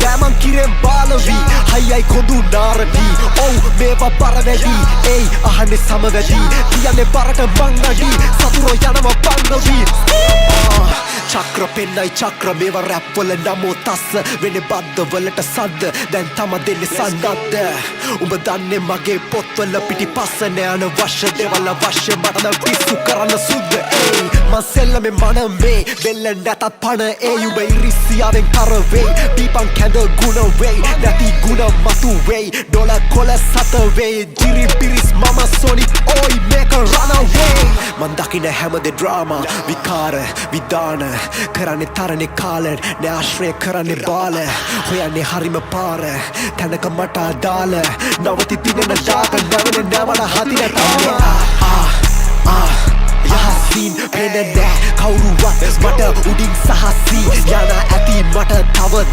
නෑමන් කිරෙන් බාලවී හයියි කොඳු නාරවී ඔව් මේවා බරවැඩි ඒයි අහන්නේ සමවැඩි කියන්නේ බරට මංනඩි සතුරෝ යනව පන්නවී චක්‍ර පෙන්නයි චක්‍ර මේවා රැප්වල නමෝ තස්ස වෙන බද්දවලට සද්ද දැන් තම දෙන්නේ සන්නද්ද උඹ දන්නේ මගේ පොත්වල පිටි පස්ස නෑන වශ්‍ය දෙවල වශ්‍ය මටද පිස්සු කරන්න සුද්ද ඒයි මං සෙල්ලමේ මනමේ වෙල්ල නැතත් පණ ඒයි උඹ ඉරිසියාවෙන් කරවෙයි පීපන් කැඳ ගුණ වෙයි නැති ගුණ මතු වෙයි ඩොල කොල සත වෙයි ජිරි පිරිස් මම සොනි ඕයි මේක run away මං දකින හැමදේ ඩ්‍රාමා විකාර විදාන කරන්නේ තරනේ කාලෙන් නෑ ආශ්‍රය කරන්නේ බාල හොයන්නේ හරිම පාර තැනක මට අදාළ නවති තිනෙන ඩාක නැවෙන නැවන හතින තාම යහසින් පෙනෙන්නේ කවුරුවත් මට උඩින් සහසී යන ඇති මට තව